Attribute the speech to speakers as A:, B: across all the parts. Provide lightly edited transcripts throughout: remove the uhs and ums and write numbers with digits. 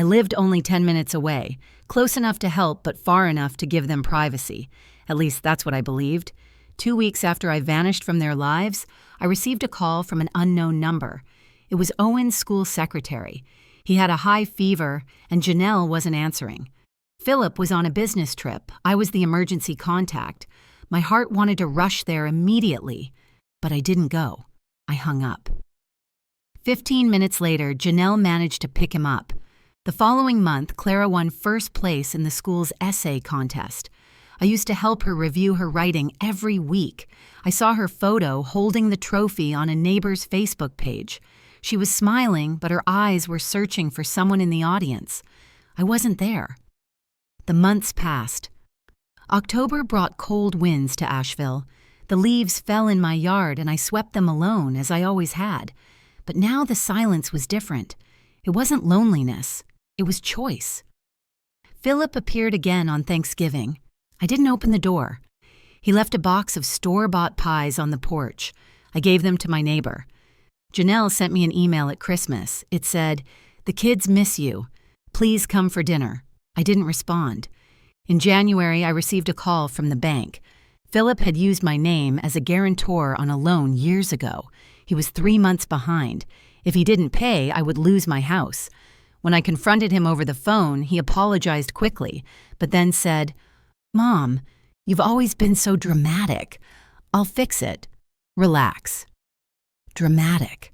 A: I lived only 10 minutes away, close enough to help but far enough to give them privacy. At least that's what I believed. 2 weeks after I vanished from their lives, I received a call from an unknown number. It was Owen's school secretary. He had a high fever, and Janelle wasn't answering. Philip was on a business trip. I was the emergency contact. My heart wanted to rush there immediately, but I didn't go. I hung up. 15 minutes later, Janelle managed to pick him up. The following month, Clara won first place in the school's essay contest. I used to help her review her writing every week. I saw her photo holding the trophy on a neighbor's Facebook page. She was smiling, but her eyes were searching for someone in the audience. I wasn't there. The months passed. October brought cold winds to Asheville. The leaves fell in my yard and I swept them alone, as I always had. But now the silence was different. It wasn't loneliness. It was choice. Philip appeared again on Thanksgiving. I didn't open the door. He left a box of store-bought pies on the porch. I gave them to my neighbor. Janelle sent me an email at Christmas. It said, "The kids miss you. Please come for dinner." I didn't respond. In January, I received a call from the bank. Philip had used my name as a guarantor on a loan years ago. He was 3 months behind. If he didn't pay, I would lose my house. When I confronted him over the phone, he apologized quickly, but then said, "Mom, you've always been so dramatic. I'll fix it. Relax." Dramatic.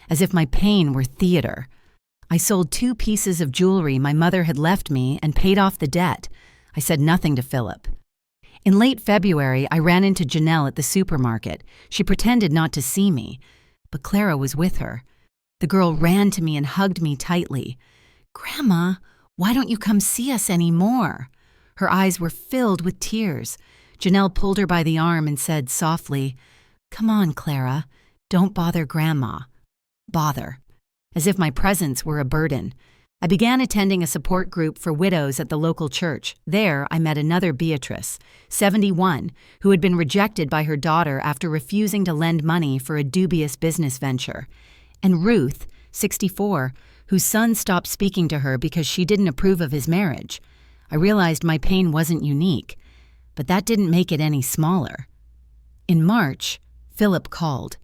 A: As if my pain were theater. I sold 2 pieces of jewelry my mother had left me and paid off the debt. I said nothing to Philip. In late February, I ran into Janelle at the supermarket. She pretended not to see me, but Clara was with her. The girl ran to me and hugged me tightly. "Grandma, why don't you come see us anymore?" Her eyes were filled with tears. Janelle pulled her by the arm and said softly, "Come on, Clara. Don't bother Grandma." Bother. As if my presence were a burden. I began attending a support group for widows at the local church. There, I met another Beatrice, 71, who had been rejected by her daughter after refusing to lend money for a dubious business venture. And Ruth, 64, whose son stopped speaking to her because she didn't approve of his marriage. I realized my pain wasn't unique, but that didn't make it any smaller. In March, Philip called.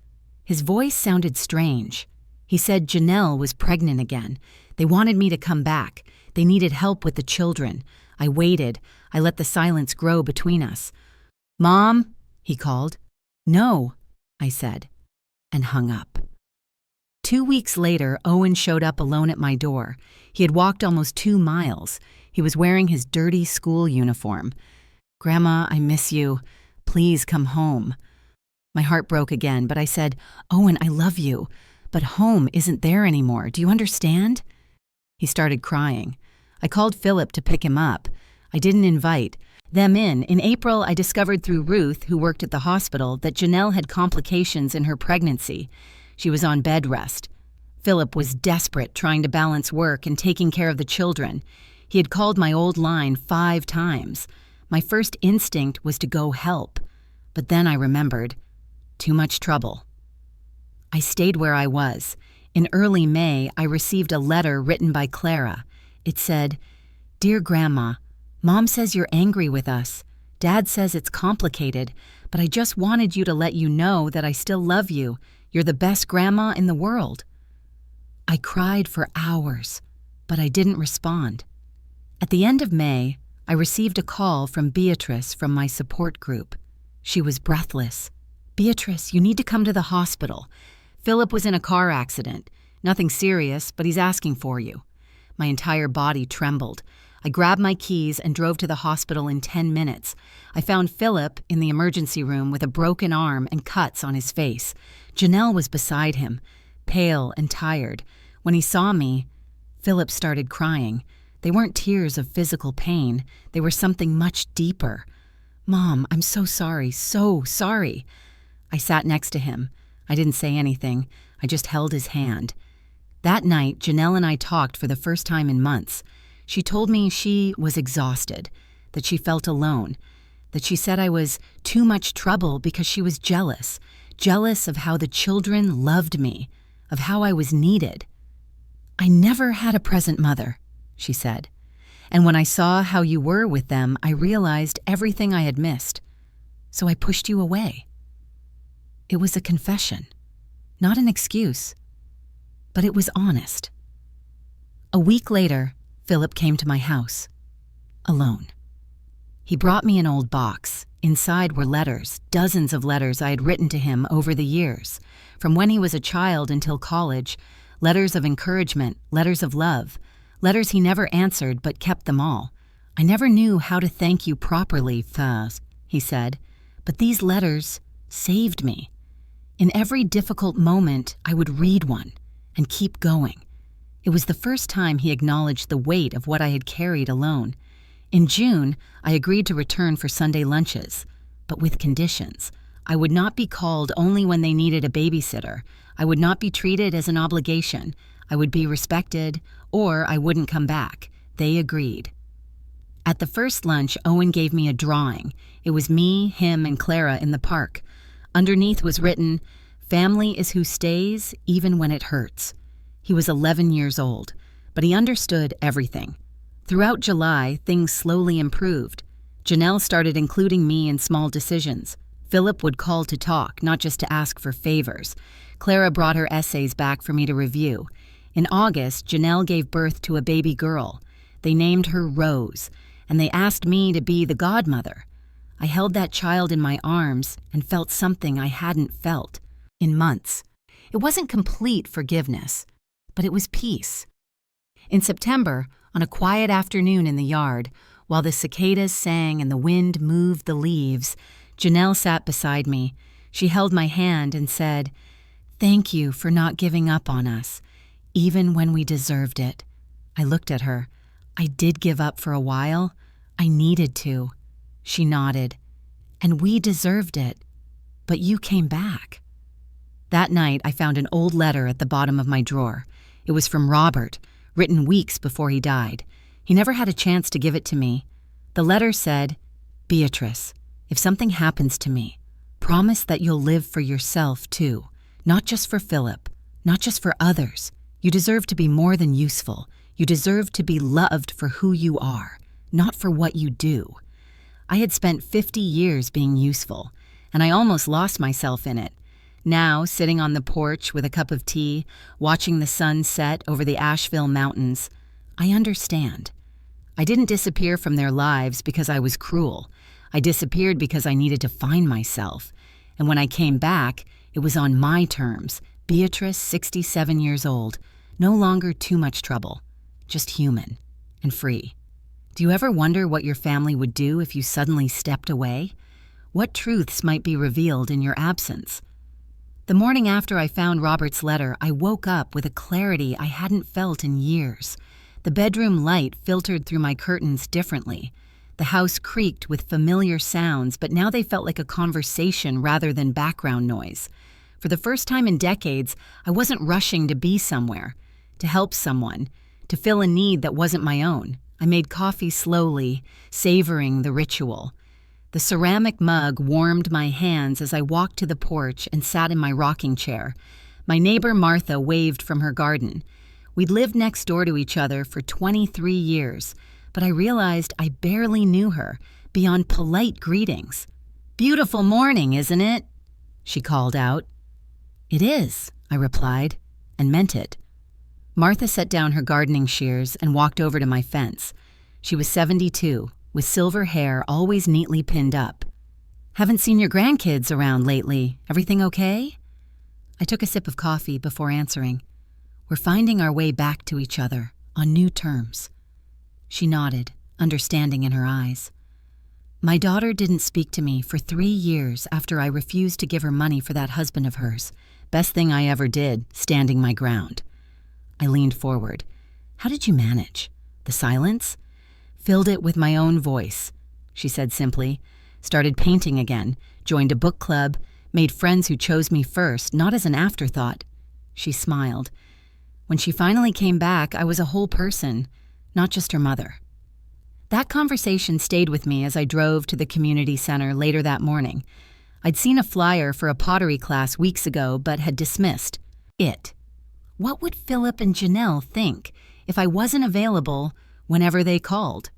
A: His voice sounded strange. He said Janelle was pregnant again. They wanted me to come back. They needed help with the children. I waited. I let the silence grow between us. "Mom?" he called. "No," I said, and hung up. 2 weeks later, Owen showed up alone at my door. He had walked almost 2 miles. He was wearing his dirty school uniform. "Grandma, I miss you. Please come home." My heart broke again, but I said, "Owen, I love you. But home isn't there anymore. Do you understand?" He started crying. I called Philip to pick him up. I didn't invite them in. In April, I discovered through Ruth, who worked at the hospital, that Janelle had complications in her pregnancy. She was on bed rest. Philip was desperate, trying to balance work and taking care of the children. He had called my old line 5 times. My first instinct was to go help. But then I remembered. Too much trouble. I stayed where I was. In early May, I received a letter written by Clara. It said, "Dear Grandma, Mom says you're angry with us. Dad says it's complicated, but I just wanted you to let you know that I still love you. You're the best grandma in the world." I cried for hours, but I didn't respond. At the end of May, I received a call from Beatrice from my support group. She was breathless. "Beatrice, you need to come to the hospital. Philip was in a car accident. Nothing serious, but he's asking for you." My entire body trembled. I grabbed my keys and drove to the hospital in 10 minutes. I found Philip in the emergency room with a broken arm and cuts on his face. Janelle was beside him, pale and tired. When he saw me, Philip started crying. They weren't tears of physical pain. They were something much deeper. "Mom, I'm so sorry, so sorry." I sat next to him. I didn't say anything. I just held his hand. That night, Janelle and I talked for the first time in months. She told me she was exhausted, that she felt alone, that she said I was too much trouble because she was jealous of how the children loved me, of how I was needed. I never had a present mother, she said. "And when I saw how you were with them, I realized everything I had missed. So I pushed you away." It was a confession, not an excuse, but it was honest. A week later, Philip came to my house, alone. He brought me an old box. Inside were letters, dozens of letters I had written to him over the years, from when he was a child until college, letters of encouragement, letters of love, letters he never answered but kept them all. "I never knew how to thank you properly, Faz," he said, "but these letters saved me. In every difficult moment, I would read one and keep going." It was the first time he acknowledged the weight of what I had carried alone. In June, I agreed to return for Sunday lunches, but with conditions. I would not be called only when they needed a babysitter. I would not be treated as an obligation. I would be respected, or I wouldn't come back. They agreed. At the first lunch, Owen gave me a drawing. It was me, him, and Clara in the park. Underneath was written, "Family is who stays, even when it hurts." He was 11 years old, but he understood everything. Throughout July, things slowly improved. Janelle started including me in small decisions. Philip would call to talk, not just to ask for favors. Clara brought her essays back for me to review. In August, Janelle gave birth to a baby girl. They named her Rose, and they asked me to be the godmother. I held that child in my arms and felt something I hadn't felt in months. It wasn't complete forgiveness, but it was peace. In September, on a quiet afternoon in the yard, while the cicadas sang and the wind moved the leaves, Janelle sat beside me. She held my hand and said, "Thank you for not giving up on us, even when we deserved it." I looked at her. "I did give up for a while. I needed to." She nodded. "And we deserved it. But you came back." That night, I found an old letter at the bottom of my drawer. It was from Robert, written weeks before he died. He never had a chance to give it to me. The letter said, "Beatrice, if something happens to me, promise that you'll live for yourself too, not just for Philip, not just for others. You deserve to be more than useful. You deserve to be loved for who you are, not for what you do." I had spent 50 years being useful, and I almost lost myself in it. Now, sitting on the porch with a cup of tea, watching the sun set over the Asheville Mountains, I understand. I didn't disappear from their lives because I was cruel. I disappeared because I needed to find myself. And when I came back, it was on my terms. Beatrice, 67 years old, no longer too much trouble, just human and free. Do you ever wonder what your family would do if you suddenly stepped away? What truths might be revealed in your absence? The morning after I found Robert's letter, I woke up with a clarity I hadn't felt in years. The bedroom light filtered through my curtains differently. The house creaked with familiar sounds, but now they felt like a conversation rather than background noise. For the first time in decades, I wasn't rushing to be somewhere, to help someone, to fill a need that wasn't my own. I made coffee slowly, savoring the ritual. The ceramic mug warmed my hands as I walked to the porch and sat in my rocking chair. My neighbor Martha waved from her garden. We'd lived next door to each other for 23 years, but I realized I barely knew her, beyond polite greetings. "Beautiful morning, isn't it?" she called out. "It is," I replied, and meant it. Martha set down her gardening shears and walked over to my fence. She was 72, with silver hair always neatly pinned up. "Haven't seen your grandkids around lately. Everything okay?" I took a sip of coffee before answering. "We're finding our way back to each other, on new terms." She nodded, understanding in her eyes. "My daughter didn't speak to me for 3 years after I refused to give her money for that husband of hers. Best thing I ever did, standing my ground." I leaned forward. "How did you manage? The silence?" "Filled it with my own voice," she said simply. "Started painting again, joined a book club, made friends who chose me first, not as an afterthought." She smiled. "When she finally came back, I was a whole person, not just her mother." That conversation stayed with me as I drove to the community center later that morning. I'd seen a flyer for a pottery class weeks ago, but had dismissed it. What would Philip and Janelle think if I wasn't available whenever they called.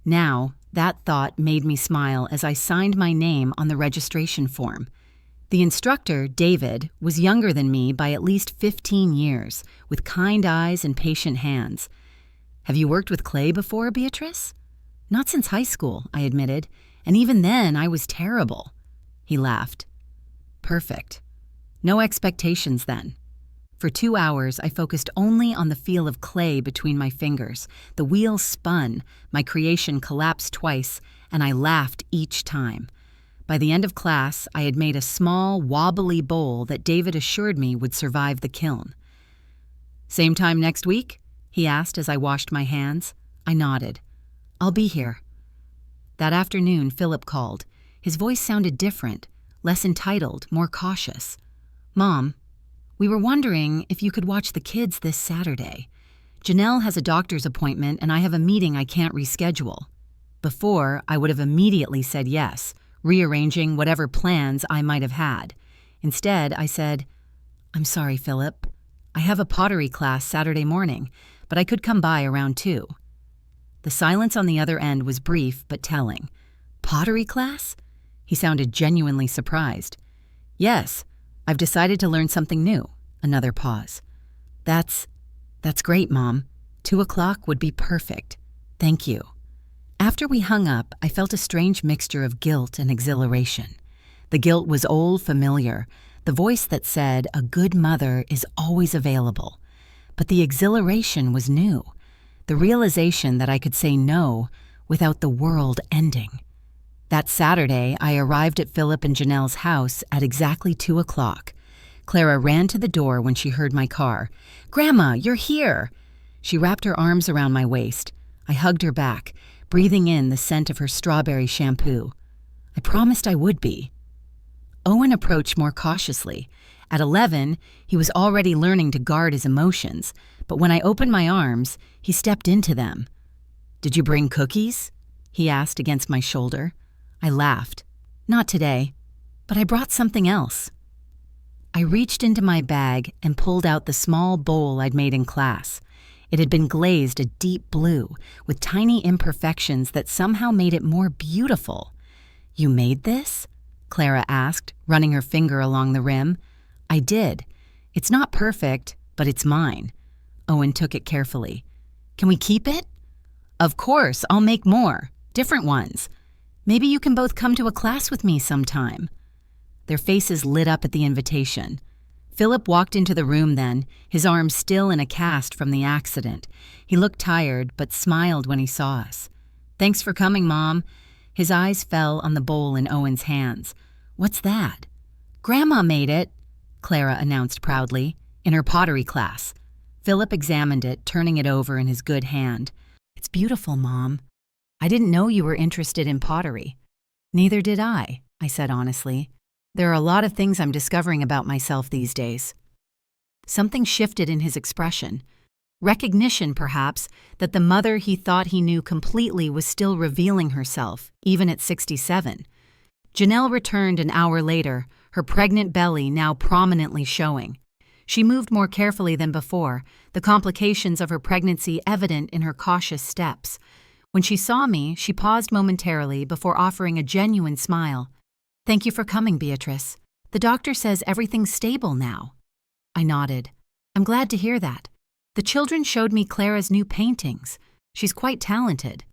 A: Now, that thought made me smile as I signed my name on the registration form. The instructor, David, was younger than me by at least 15 years, with kind eyes and patient hands. "Have you worked with clay before, Beatrice?" "Not since high school," I admitted, "and even then I was terrible." He laughed. "Perfect. No expectations then." For 2 hours, I focused only on the feel of clay between my fingers. The wheel spun, my creation collapsed twice, and I laughed each time. By the end of class, I had made a small, wobbly bowl that David assured me would survive the kiln. "Same time next week?" he asked as I washed my hands. I nodded. "I'll be here." That afternoon, Philip called. His voice sounded different, less entitled, more cautious. "Mom, we were wondering if you could watch the kids this Saturday. Janelle has a doctor's appointment and I have a meeting I can't reschedule." Before, I would have immediately said yes, rearranging whatever plans I might have had. Instead, I said, "I'm sorry, Philip. I have a pottery class Saturday morning, but I could come by around 2. The silence on the other end was brief but telling. "Pottery class?" He sounded genuinely surprised. "Yes, I've decided to learn something new." Another pause. That's great, Mom. 2:00 would be perfect. Thank you." After we hung up, I felt a strange mixture of guilt and exhilaration. The guilt was old, familiar, the voice that said a good mother is always available. But the exhilaration was new, the realization that I could say no without the world ending. That Saturday, I arrived at Philip and Janelle's house at exactly 2:00. Clara ran to the door when she heard my car. "Grandma, you're here!" She wrapped her arms around my waist. I hugged her back, breathing in the scent of her strawberry shampoo. I promised I would be. Owen approached more cautiously. At 11, he was already learning to guard his emotions, but when I opened my arms, he stepped into them. "Did you bring cookies?" he asked against my shoulder. I laughed. "Not today, but I brought something else." I reached into my bag and pulled out the small bowl I'd made in class. It had been glazed a deep blue, with tiny imperfections that somehow made it more beautiful. "You made this?" Clara asked, running her finger along the rim. "I did. It's not perfect, but it's mine." Owen took it carefully. "Can we keep it?" "Of course, I'll make more. Different ones. Maybe you can both come to a class with me sometime." Their faces lit up at the invitation. Philip walked into the room then, his arms still in a cast from the accident. He looked tired, but smiled when he saw us. "Thanks for coming, Mom." His eyes fell on the bowl in Owen's hands. "What's that?" "Grandma made it," Clara announced proudly, "in her pottery class." Philip examined it, turning it over in his good hand. "It's beautiful, Mom. I didn't know you were interested in pottery." "Neither did I said honestly. "There are a lot of things I'm discovering about myself these days." Something shifted in his expression. Recognition, perhaps, that the mother he thought he knew completely was still revealing herself, even at 67. Janelle returned an hour later, her pregnant belly now prominently showing. She moved more carefully than before, the complications of her pregnancy evident in her cautious steps. When she saw me, she paused momentarily before offering a genuine smile. "Thank you for coming, Beatrice. The doctor says everything's stable now." I nodded. "I'm glad to hear that. The children showed me Clara's new paintings. She's quite talented."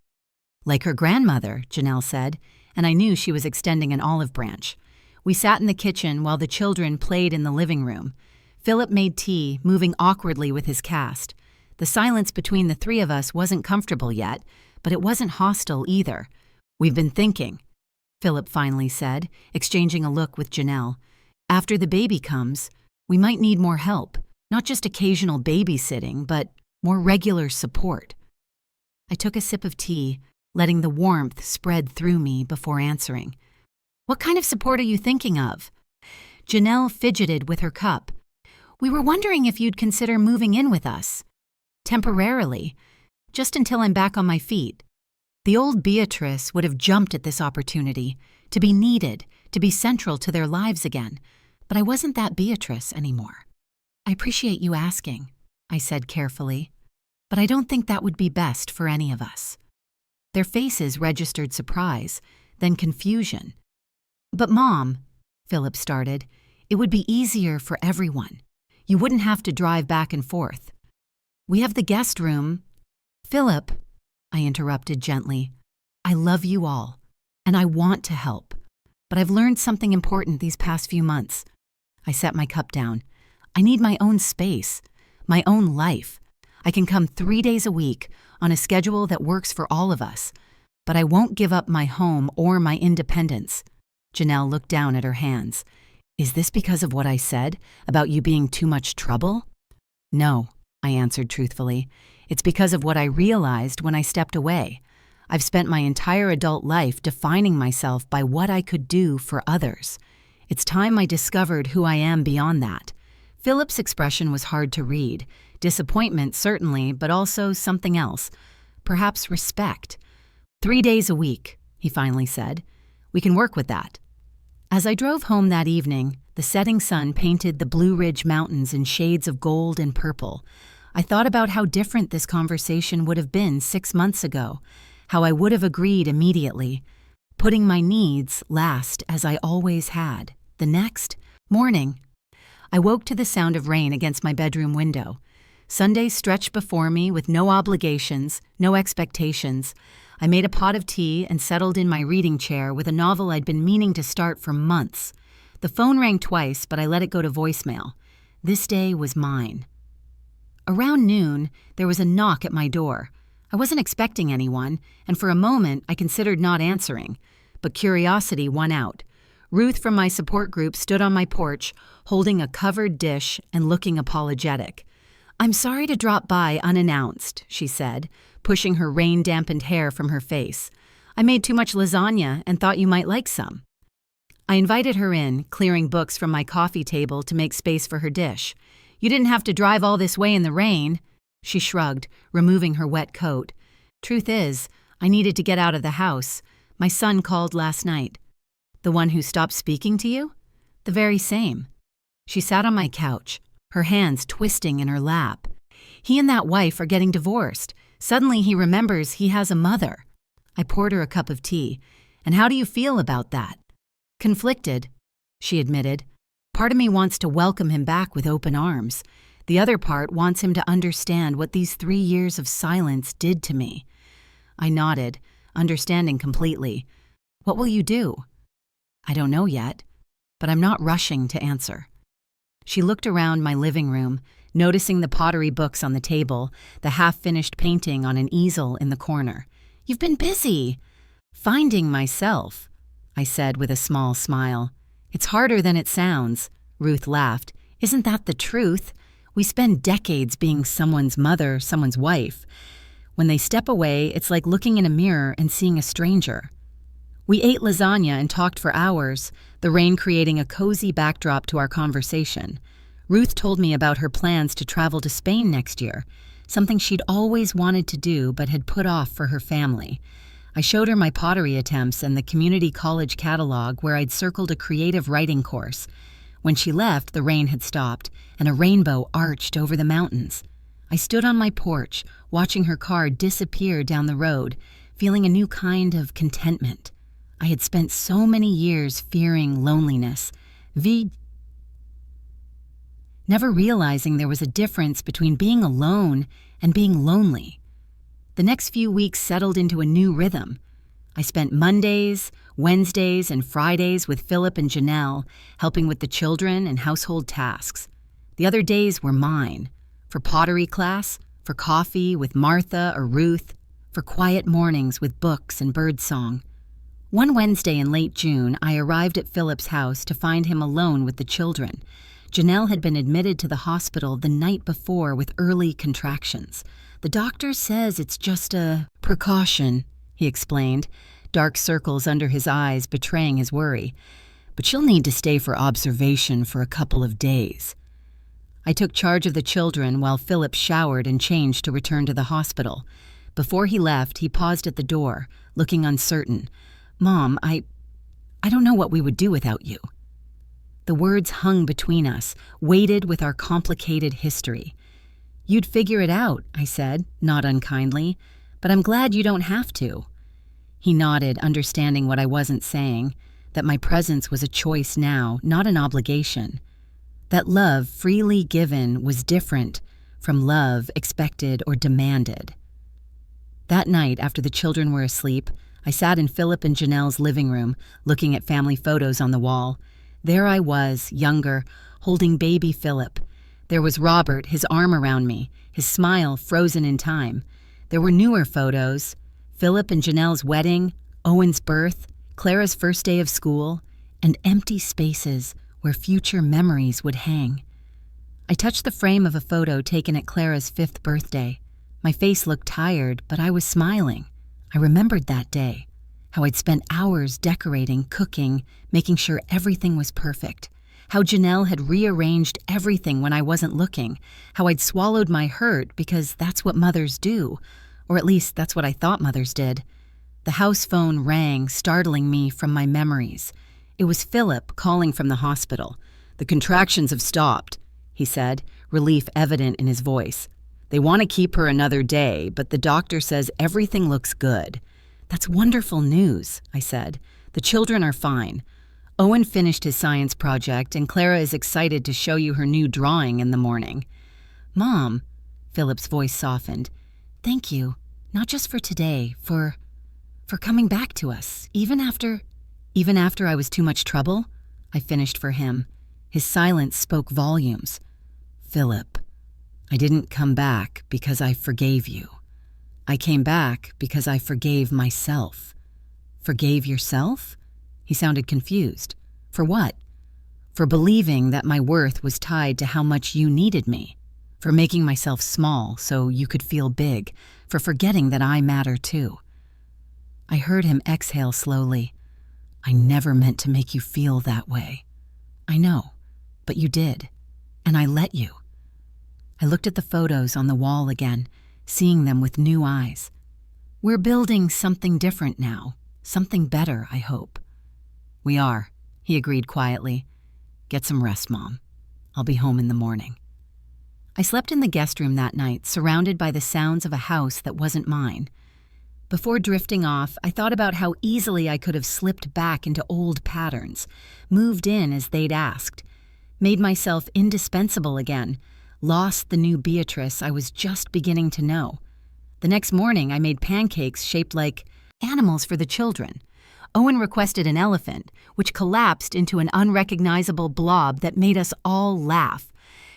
A: "Like her grandmother," Janelle said, and I knew she was extending an olive branch. We sat in the kitchen while the children played in the living room. Philip made tea, moving awkwardly with his cast. The silence between the three of us wasn't comfortable yet, but it wasn't hostile either. "We've been thinking," Philip finally said, exchanging a look with Janelle. "After the baby comes, we might need more help, not just occasional babysitting, but more regular support." I took a sip of tea, letting the warmth spread through me before answering. "What kind of support are you thinking of?" Janelle fidgeted with her cup. "We were wondering if you'd consider moving in with us. Temporarily, just until I'm back on my feet." The old Beatrice would have jumped at this opportunity, to be needed, to be central to their lives again, but I wasn't that Beatrice anymore. "I appreciate you asking," I said carefully, but I don't think that would be best for any of us." Their faces registered surprise, then confusion. "But Mom," Philip started, "it would be easier for everyone. You wouldn't have to drive back and forth. We have the guest room." "Philip," I interrupted gently, "I love you all, and I want to help. But I've learned something important these past few months." I set my cup down. "I need my own space, my own life. I can come 3 days a week on a schedule that works for all of us, but I won't give up my home or my independence." Janelle looked down at her hands. "Is this because of what I said about you being too much trouble?" "No," I answered truthfully. "It's because of what I realized when I stepped away. I've spent my entire adult life defining myself by what I could do for others. It's time I discovered who I am beyond that." Philip's expression was hard to read. Disappointment, certainly, but also something else. Perhaps respect. 3 days a week," he finally said. "We can work with that." As I drove home that evening, the setting sun painted the Blue Ridge Mountains in shades of gold and purple. I thought about how different this conversation would have been 6 months ago, how I would have agreed immediately, putting my needs last as I always had. The next morning, I woke to the sound of rain against my bedroom window. Sunday stretched before me with no obligations, no expectations. I made a pot of tea and settled in my reading chair with a novel I'd been meaning to start for months. The phone rang twice, but I let it go to voicemail. This day was mine. Around noon, there was a knock at my door. I wasn't expecting anyone, and for a moment I considered not answering, but curiosity won out. Ruth from my support group stood on my porch, holding a covered dish and looking apologetic. "I'm sorry to drop by unannounced," she said, pushing her rain-dampened hair from her face. "I made too much lasagna and thought you might like some." I invited her in, clearing books from my coffee table to make space for her dish. "You didn't have to drive all this way in the rain." She shrugged, removing her wet coat. "Truth is, I needed to get out of the house. My son called last night." "The one who stopped speaking to you?" "The very same." She sat on my couch, her hands twisting in her lap. "He and that wife are getting divorced. Suddenly he remembers he has a mother." I poured her a cup of tea. "And how do you feel about that?" "Conflicted," she admitted. "Part of me wants to welcome him back with open arms. The other part wants him to understand what these 3 years of silence did to me." I nodded, understanding completely. "What will you do?" "I don't know yet, but I'm not rushing to answer." She looked around my living room, noticing the pottery books on the table, the half-finished painting on an easel in the corner. "You've been busy." "Finding myself," I said with a small smile. "It's harder than it sounds," Ruth laughed. "Isn't that the truth? We spend decades being someone's mother, someone's wife. When they step away, it's like looking in a mirror and seeing a stranger." We ate lasagna and talked for hours, the rain creating a cozy backdrop to our conversation. Ruth told me about her plans to travel to Spain next year, something she'd always wanted to do but had put off for her family. I showed her my pottery attempts and the community college catalog where I'd circled a creative writing course. When she left, the rain had stopped, and a rainbow arched over the mountains. I stood on my porch, watching her car disappear down the road, feeling a new kind of contentment. I had spent so many years fearing loneliness, never realizing there was a difference between being alone and being lonely. The next few weeks settled into a new rhythm. I spent Mondays, Wednesdays, and Fridays with Philip and Janelle, helping with the children and household tasks. The other days were mine, for pottery class, for coffee with Martha or Ruth, for quiet mornings with books and birdsong. One Wednesday in late June, I arrived at Philip's house to find him alone with the children. Janelle had been admitted to the hospital the night before with early contractions. "The doctor says it's just a precaution," he explained, dark circles under his eyes betraying his worry. "But she'll need to stay for observation for a couple of days." I took charge of the children while Philip showered and changed to return to the hospital. Before he left, he paused at the door, looking uncertain. "Mom, I don't know what we would do without you." The words hung between us, weighted with our complicated history. You'd figure it out, I said, not unkindly, but I'm glad you don't have to. He nodded, understanding what I wasn't saying, that my presence was a choice now, not an obligation. That love freely given was different from love expected or demanded. That night, after the children were asleep, I sat in Philip and Janelle's living room, looking at family photos on the wall. There I was, younger, holding baby Philip. There was Robert, his arm around me, his smile frozen in time. There were newer photos, Philip and Janelle's wedding, Owen's birth, Clara's first day of school, and empty spaces where future memories would hang. I touched the frame of a photo taken at Clara's 5th birthday. My face looked tired, but I was smiling. I remembered that day, how I'd spent hours decorating, cooking, making sure everything was perfect, how Janelle had rearranged everything when I wasn't looking, how I'd swallowed my hurt because that's what mothers do, or at least that's what I thought mothers did. The house phone rang, startling me from my memories. It was Philip calling from the hospital. "The contractions have stopped," he said, relief evident in his voice. "They want to keep her another day, but the doctor says everything looks good." "That's wonderful news," I said. "The children are fine. Owen finished his science project, and Clara is excited to show you her new drawing in the morning." "Mom," Philip's voice softened, "thank you, not just for today, for coming back to us, even after I was too much trouble," I finished for him. His silence spoke volumes. "Philip, I didn't come back because I forgave you. I came back because I forgave myself." "Forgave yourself?" He sounded confused. "For what?" "For believing that my worth was tied to how much you needed me. For making myself small so you could feel big. For forgetting that I matter too." I heard him exhale slowly. "I never meant to make you feel that way." "I know, but you did, and I let you." I looked at the photos on the wall again, seeing them with new eyes. "We're building something different now, something better, I hope." "We are," he agreed quietly. "Get some rest, Mom. I'll be home in the morning." I slept in the guest room that night, surrounded by the sounds of a house that wasn't mine. Before drifting off, I thought about how easily I could have slipped back into old patterns, moved in as they'd asked, made myself indispensable again, lost the new Beatrice I was just beginning to know. The next morning, I made pancakes shaped like animals for the children. Owen requested an elephant, which collapsed into an unrecognizable blob that made us all laugh.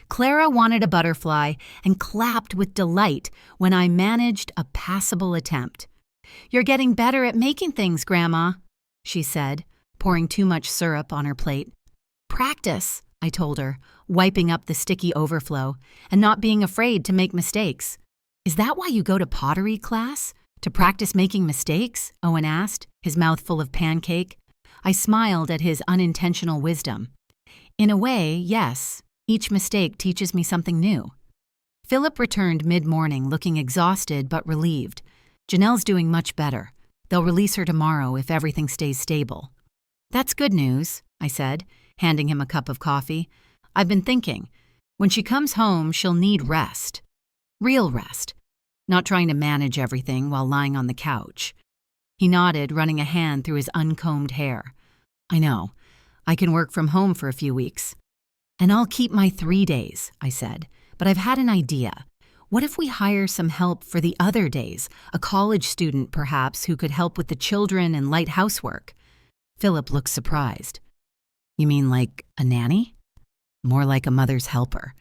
A: Clara wanted a butterfly and clapped with delight when I managed a passable attempt. "You're getting better at making things, Grandma," she said, pouring too much syrup on her plate. "Practice," I told her, wiping up the sticky overflow, and not being afraid to make mistakes. "Is that why you go to pottery class? To practice making mistakes?" Owen asked, his mouth full of pancake. I smiled at his unintentional wisdom. "In a way, yes. Each mistake teaches me something new." Philip returned mid-morning, looking exhausted but relieved. "Janelle's doing much better. They'll release her tomorrow if everything stays stable." "That's good news," I said, handing him a cup of coffee. "I've been thinking, when she comes home, she'll need rest. Real rest. Not trying to manage everything while lying on the couch." He nodded, running a hand through his uncombed hair. "I know. I can work from home for a few weeks." "And I'll keep my 3 days," I said. "But I've had an idea. What if we hire some help for the other days, a college student perhaps who could help with the children and light housework?" Philip looked surprised. "You mean like a nanny?" "More like a mother's helper.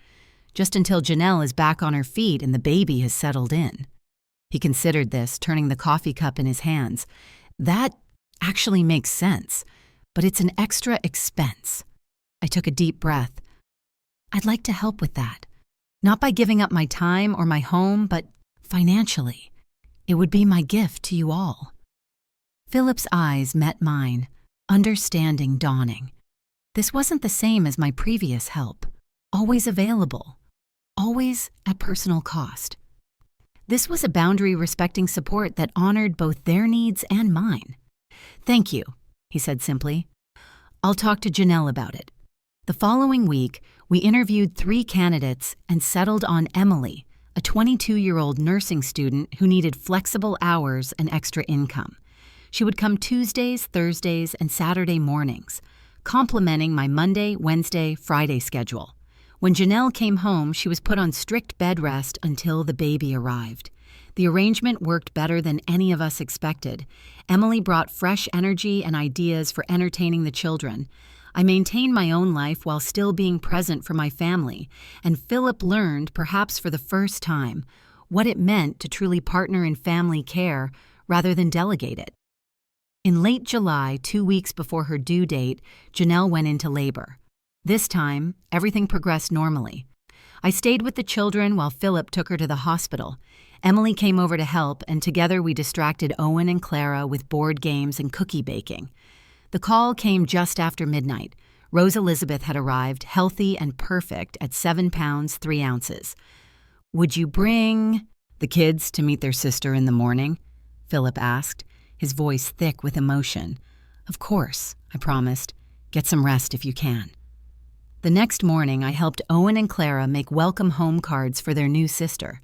A: Just until Janelle is back on her feet and the baby has settled in." He considered this, turning the coffee cup in his hands. "That actually makes sense, but it's an extra expense." I took a deep breath. "I'd like to help with that. Not by giving up my time or my home, but financially. It would be my gift to you all." Philip's eyes met mine, understanding dawning. This wasn't the same as my previous help. Always available. Always at personal cost. This was a boundary-respecting support that honored both their needs and mine. "Thank you," he said simply. "I'll talk to Janelle about it." The following week, we interviewed 3 candidates and settled on Emily, a 22-year-old nursing student who needed flexible hours and extra income. She would come Tuesdays, Thursdays, and Saturday mornings, complementing my Monday, Wednesday, Friday schedule. When Janelle came home, she was put on strict bed rest until the baby arrived. The arrangement worked better than any of us expected. Emily brought fresh energy and ideas for entertaining the children. I maintained my own life while still being present for my family, and Philip learned, perhaps for the first time, what it meant to truly partner in family care rather than delegate it. In late July, 2 weeks before her due date, Janelle went into labor. This time, everything progressed normally. I stayed with the children while Philip took her to the hospital. Emily came over to help, and together we distracted Owen and Clara with board games and cookie baking. The call came just after midnight. Rose Elizabeth had arrived, healthy and perfect, at 7 pounds, 3 ounces. "Would you bring the kids to meet their sister in the morning?" Philip asked, his voice thick with emotion. "Of course," I promised. "Get some rest if you can." The next morning, I helped Owen and Clara make welcome home cards for their new sister.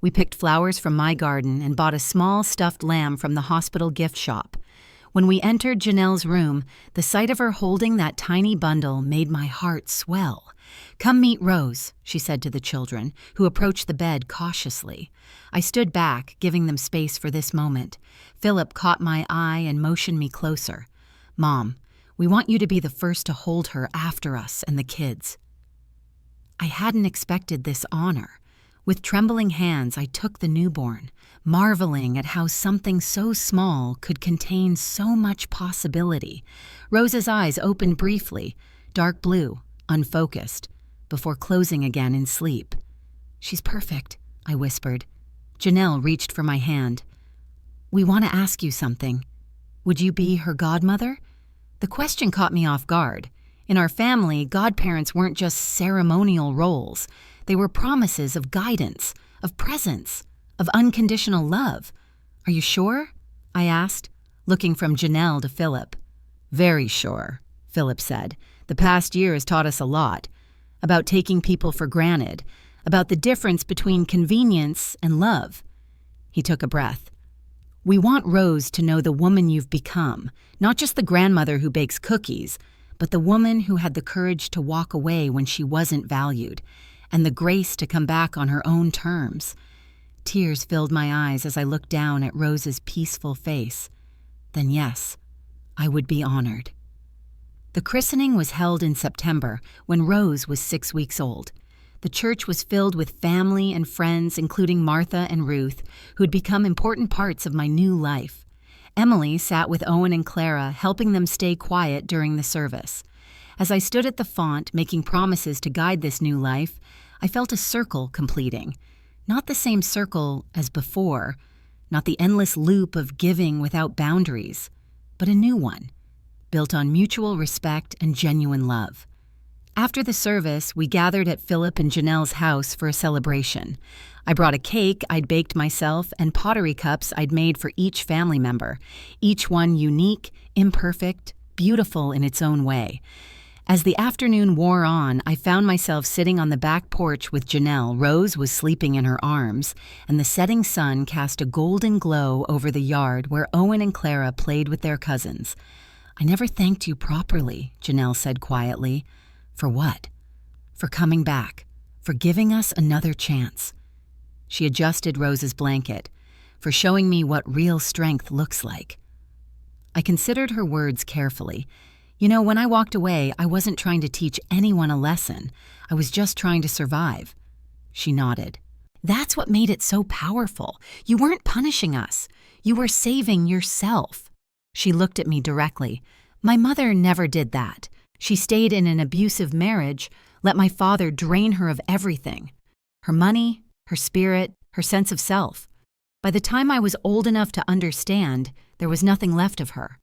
A: We picked flowers from my garden and bought a small stuffed lamb from the hospital gift shop. When we entered Janelle's room, the sight of her holding that tiny bundle made my heart swell. "Come meet Rose," she said to the children, who approached the bed cautiously. I stood back, giving them space for this moment. Philip caught my eye and motioned me closer. "Mom, we want you to be the first to hold her after us and the kids." I hadn't expected this honor. With trembling hands, I took the newborn, marveling at how something so small could contain so much possibility. Rose's eyes opened briefly, dark blue, unfocused, before closing again in sleep. "She's perfect," I whispered. Janelle reached for my hand. "We want to ask you something. Would you be her godmother?" The question caught me off guard. In our family, godparents weren't just ceremonial roles. They were promises of guidance, of presence, of unconditional love. "Are you sure?" I asked, looking from Janelle to Philip. "Very sure," Philip said. "The past year has taught us a lot. About taking people for granted, about the difference between convenience and love." He took a breath. "We want Rose to know the woman you've become, not just the grandmother who bakes cookies, but the woman who had the courage to walk away when she wasn't valued, and the grace to come back on her own terms." Tears filled my eyes as I looked down at Rose's peaceful face. Then yes, I would be honored. The christening was held in September, when Rose was 6 weeks old. The church was filled with family and friends, including Martha and Ruth, who had become important parts of my new life. Emily sat with Owen and Clara, helping them stay quiet during the service. As I stood at the font, making promises to guide this new life, I felt a circle completing. Not the same circle as before, not the endless loop of giving without boundaries, but a new one, built on mutual respect and genuine love. After the service, we gathered at Philip and Janelle's house for a celebration. I brought a cake I'd baked myself and pottery cups I'd made for each family member, each one unique, imperfect, beautiful in its own way. As the afternoon wore on, I found myself sitting on the back porch with Janelle. Rose was sleeping in her arms, and the setting sun cast a golden glow over the yard where Owen and Clara played with their cousins. "I never thanked you properly," Janelle said quietly. "For what?" "For coming back, for giving us another chance." She adjusted Rose's blanket, "For showing me what real strength looks like." I considered her words carefully. You know, when I walked away, I wasn't trying to teach anyone a lesson. I was just trying to survive. She nodded. "That's what made it so powerful. You weren't punishing us. You were saving yourself." She looked at me directly. "My mother never did that. She stayed in an abusive marriage, let my father drain her of everything. Her money, her spirit, her sense of self. By the time I was old enough to understand, there was nothing left of her."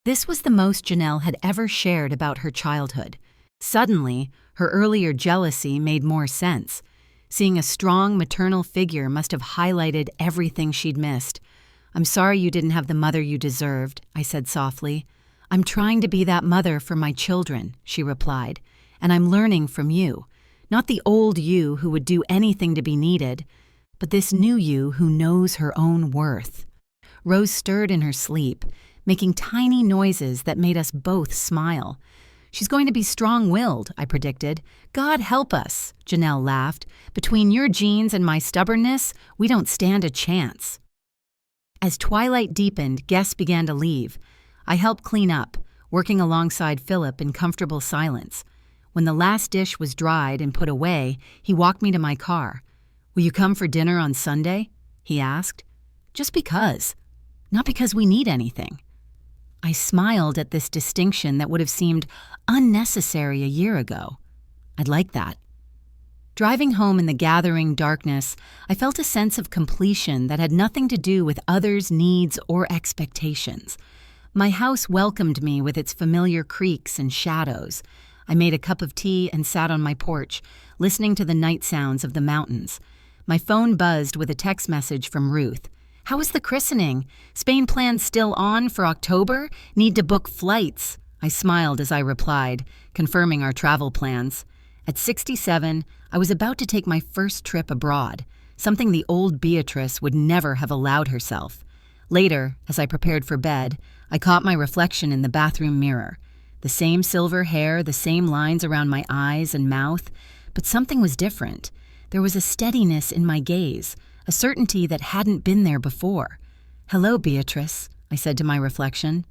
A: This was the most Janelle had ever shared about her childhood. Suddenly, her earlier jealousy made more sense. Seeing a strong maternal figure must have highlighted everything she'd missed. "I'm sorry you didn't have the mother you deserved," I said softly. "I'm trying to be that mother for my children," she replied, "and I'm learning from you. Not the old you who would do anything to be needed, but this new you who knows her own worth. Rose stirred in her sleep, making tiny noises that made us both smile. She's going to be strong-willed, I predicted. God help us, Janelle laughed. Between your genes and my stubbornness, we don't stand a chance. As twilight deepened, guests began to leave. I helped clean up, working alongside Philip in comfortable silence. When the last dish was dried and put away, he walked me to my car. Will you come for dinner on Sunday? He asked. Just because. Not because we need anything. I smiled at this distinction that would have seemed unnecessary a year ago. I'd like that. Driving home in the gathering darkness, I felt a sense of completion that had nothing to do with others' needs or expectations. My house welcomed me with its familiar creaks and shadows. I made a cup of tea and sat on my porch, listening to the night sounds of the mountains. My phone buzzed with a text message from Ruth. How is the christening? Spain plans still on for October? Need to book flights. I smiled as I replied, confirming our travel plans. At 67, I was about to take my first trip abroad, something the old Beatrice would never have allowed herself. Later, as I prepared for bed, I caught my reflection in the bathroom mirror. The same silver hair, the same lines around my eyes and mouth, but something was different. There was a steadiness in my gaze, a certainty that hadn't been there before. Hello, Beatrice, I said to my reflection.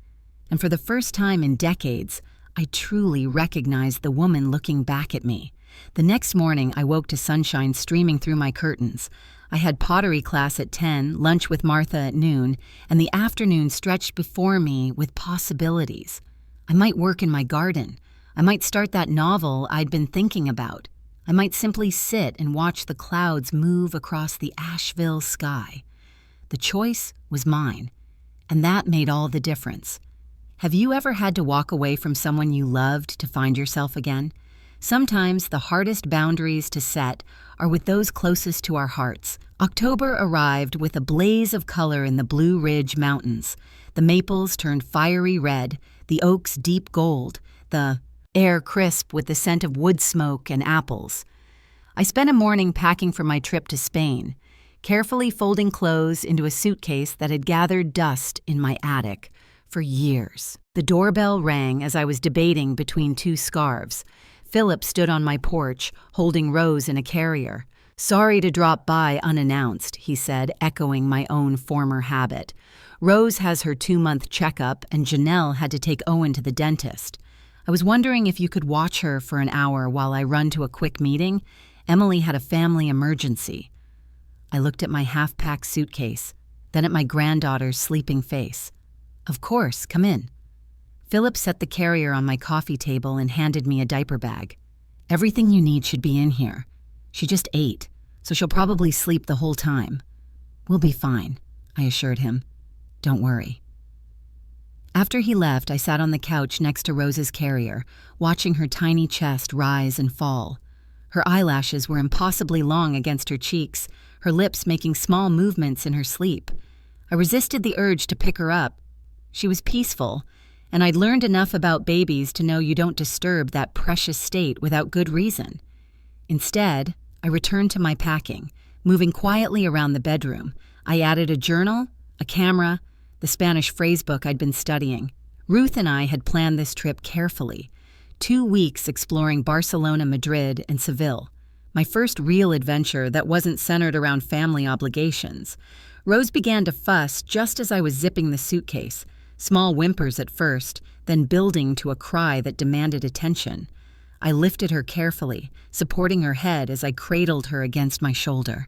A: And for the first time in decades, I truly recognized the woman looking back at me. The next morning, I woke to sunshine streaming through my curtains. I had pottery class at 10, lunch with Martha at noon, and the afternoon stretched before me with possibilities. I might work in my garden. I might start that novel I'd been thinking about. I might simply sit and watch the clouds move across the Asheville sky. The choice was mine, and that made all the difference. Have you ever had to walk away from someone you loved to find yourself again? Sometimes the hardest boundaries to set are with those closest to our hearts. October arrived with a blaze of color in the Blue Ridge Mountains. The maples turned fiery red, the oaks deep gold, the air crisp with the scent of wood smoke and apples. I spent a morning packing for my trip to Spain, carefully folding clothes into a suitcase that had gathered dust in my attic for years. The doorbell rang as I was debating between two scarves. Philip stood on my porch, holding Rose in a carrier. Sorry to drop by unannounced, he said, echoing my own former habit. Rose has her 2-month checkup, and Janelle had to take Owen to the dentist. I was wondering if you could watch her for an hour while I run to a quick meeting. Emily had a family emergency. I looked at my half-packed suitcase, then at my granddaughter's sleeping face. Of course, come in. Philip set the carrier on my coffee table and handed me a diaper bag. Everything you need should be in here. She just ate, so she'll probably sleep the whole time. We'll be fine, I assured him. Don't worry. After he left, I sat on the couch next to Rose's carrier, watching her tiny chest rise and fall. Her eyelashes were impossibly long against her cheeks, her lips making small movements in her sleep. I resisted the urge to pick her up. She was peaceful, and I'd learned enough about babies to know you don't disturb that precious state without good reason. Instead, I returned to my packing, moving quietly around the bedroom. I added a journal, a camera, the Spanish phrasebook I'd been studying. Ruth and I had planned this trip carefully. 2 weeks exploring Barcelona, Madrid, and Seville. My first real adventure that wasn't centered around family obligations. Rose began to fuss just as I was zipping the suitcase. Small whimpers at first, then building to a cry that demanded attention. I lifted her carefully, supporting her head as I cradled her against my shoulder.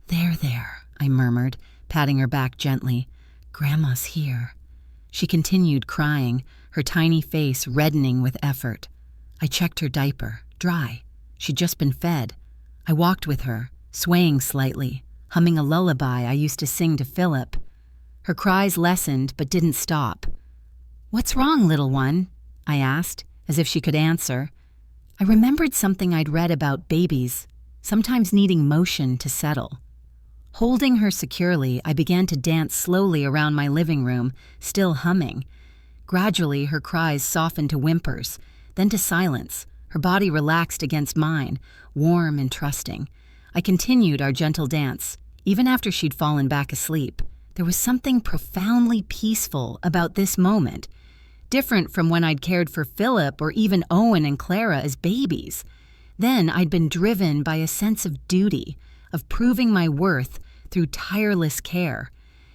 A: There, I murmured, patting her back gently. Grandma's here. She continued crying, her tiny face reddening with effort. I checked her diaper, dry. She'd just been fed. I walked with her, swaying slightly, humming a lullaby I used to sing to Philip. Her cries lessened but didn't stop. What's wrong, little one? I asked, as if she could answer. I remembered something I'd read about babies, sometimes needing motion to settle. Holding her securely, I began to dance slowly around my living room, still humming. Gradually, her cries softened to whimpers, then to silence. Her body relaxed against mine, warm and trusting. I continued our gentle dance, Even after she'd fallen back asleep, there was something profoundly peaceful about this moment, different from when I'd cared for Philip or even Owen and Clara as babies. Then I'd been driven by a sense of duty, of proving my worth through tireless care.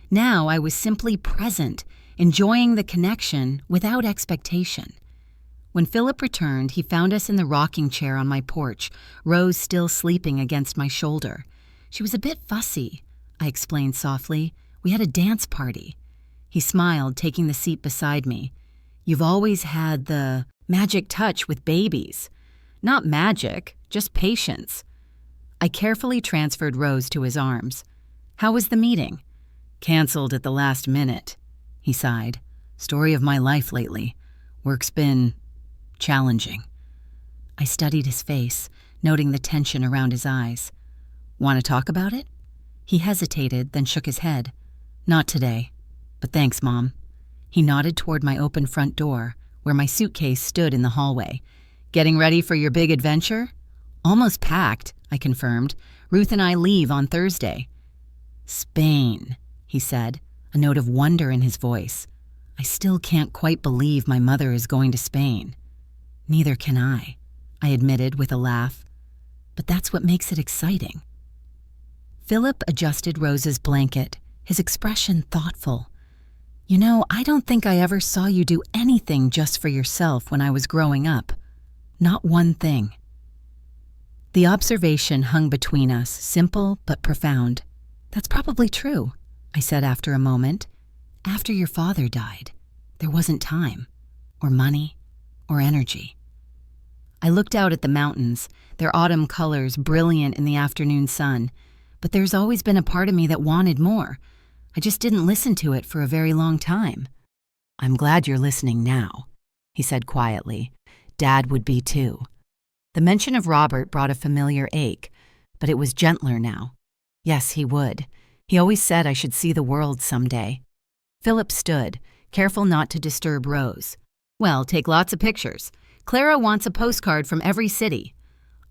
A: Now I was simply present, enjoying the connection without expectation. When Philip returned, he found us in the rocking chair on my porch, Rose still sleeping against my shoulder. She was a bit fussy, I explained softly. We had a dance party. He smiled, taking the seat beside me. You've always had the magic touch with babies. Not magic, just patience. I carefully transferred Rose to his arms. How was the meeting? Canceled at the last minute, he sighed. Story of my life lately. Work's been challenging. I studied his face, noting the tension around his eyes. Want to talk about it? He hesitated, then shook his head. Not today, but thanks, Mom. He nodded toward my open front door, where my suitcase stood in the hallway. Getting ready for your big adventure? Almost packed, I confirmed. Ruth and I leave on Thursday. Spain, he said, a note of wonder in his voice. I still can't quite believe my mother is going to Spain. Neither can I admitted with a laugh. But that's what makes it exciting. Philip adjusted Rose's blanket, his expression thoughtful. You know, I don't think I ever saw you do anything just for yourself when I was growing up. Not one thing. The observation hung between us, simple but profound. That's probably true, I said after a moment. After your father died, there wasn't time, or money, or energy. I looked out at the mountains, their autumn colors brilliant in the afternoon sun, but there's always been a part of me that wanted more. I just didn't listen to it for a very long time. I'm glad you're listening now, he said quietly. Dad would be too. The mention of Robert brought a familiar ache, but it was gentler now. Yes, he would. He always said I should see the world someday. Philip stood, careful not to disturb Rose. Well, take lots of pictures. Clara wants a postcard from every city.